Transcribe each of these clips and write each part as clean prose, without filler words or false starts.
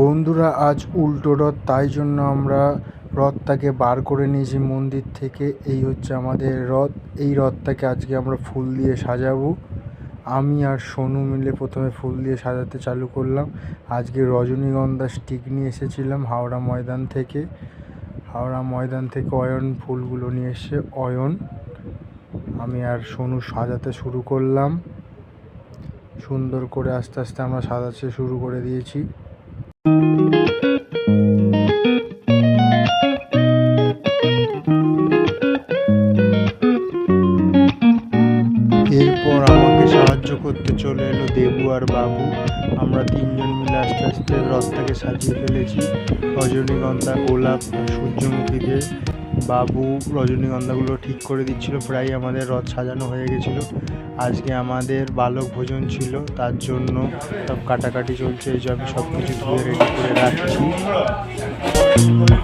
বন্ধুরা, আজ উল্টো রথ, তাই জন্য আমরা রথটাকে বার করে নিয়েছি মন্দির থেকে। এই হচ্ছে আমাদের রথ। এই রথটাকে আজকে আমরা ফুল দিয়ে সাজাবো। আমি আর সোনু মিলে প্রথমে ফুল দিয়ে সাজাতে চালু করলাম। আজকে রজনীগন্ধা স্টিক নিয়ে এসেছিলাম হাওড়া ময়দান থেকে। অয়ন ফুলগুলো নিয়ে এসে আমি আর সোনু সাজাতে শুরু করলাম। সুন্দর করে আস্তে আস্তে আমরা সাজাতে শুরু করে দিয়েছি। এরপর আমাকে সাহায্য করতে চলে এলো দেবু আর বাবু। আমরা তিনজন মিলে আস্তে আস্তে রথটাকে সাজিয়ে ফেলেছি রজনীগন্ধা, গোলাপ আর সূর্যমুখী দিয়ে। বাবু রজনীগন্ধাগুলো ঠিক করে দিচ্ছিল। প্রায় আমাদের রথ সাজানো হয়ে গেছিল। আজকে আমাদের বালক ভোজন ছিল, তার জন্য সব কাটাকাটি চলছে। এই যে আমি সব কিছু ধুয়ে রেডি করে রাখছি।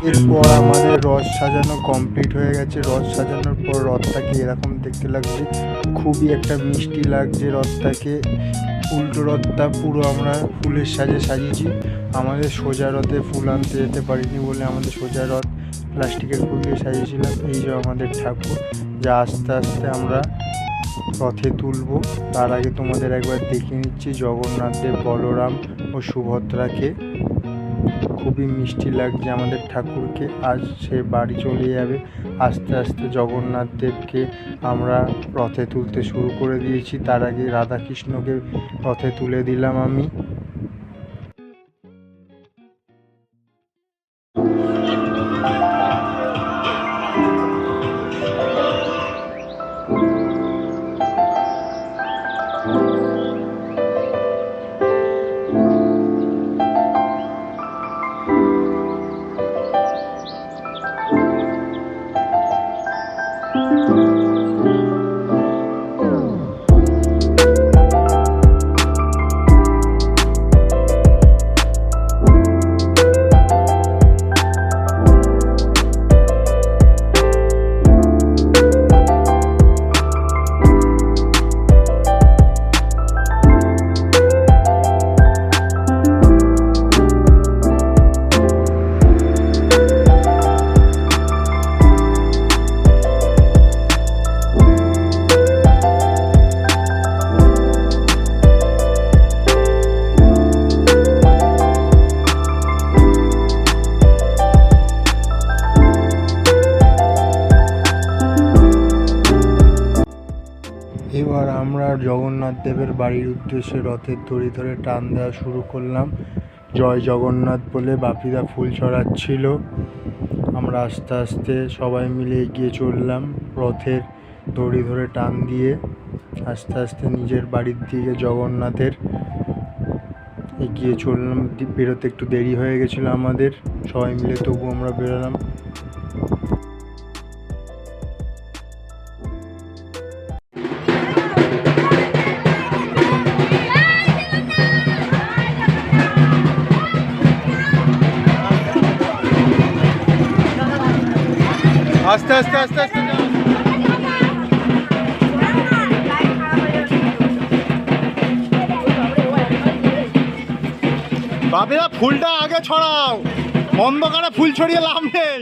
এরপর আমাদের রথ সাজানো কমপ্লিট হয়ে গেছে। রথ সাজানোর পর রথটাকে এরকম দেখতে লাগছে, খুবই একটা মিষ্টি লাগছে রথটাকে। উল্টো রথটা পুরো আমরা ফুলের সাজে সাজিয়েছি। আমাদের সোজা রথে ফুল আনতে যেতে পারিনি বলে আমাদের সোজা রথ প্লাস্টিকের ফুল দিয়ে সাজিয়েছিলাম। এই যে আমাদের ঠাকুর, যা আস্তে আস্তে আমরা রথে তুলব। তার আগে তোমাদের একবার দেখে নিচ্ছি জগন্নাথ দেব, বলরাম ও সুভদ্রাকে। খুবই মিষ্টি লাগছে আমাদের ঠাকুরকে। আজ সে বাড়ি চলে যাবে। আস্তে আস্তে জগন্নাথ দেবকে আমরা রথে তুলতে শুরু করে দিয়েছি। তার আগে রাধাকৃষ্ণকে রথে তুলে দিলাম আমি। এবার আমরা জগন্নাথ দেবের বাড়ির উদ্দেশ্যে রথের দড়ি ধরে টান দেওয়া শুরু করলাম। জয় জগন্নাথ বলে বাপিদা ফুল ছড়াচ্ছিল। আমরা আস্তে আস্তে সবাই মিলে এগিয়ে চললাম রথের দড়ি ধরে টান দিয়ে আস্তে আস্তে নিজের বাড়ির দিকে জগন্নাথের এগিয়ে চললাম। বেরোতে একটু দেরি হয়ে গেছিলো আমাদের, সবাই মিলে তবু আমরা বেরোলাম। আস্তে আস্তে আস্তে আস্তে বাপিদা ফুলটা আগে ছড়াও, অন্ধকারে ফুল ছড়িয়ে লাভ নেই।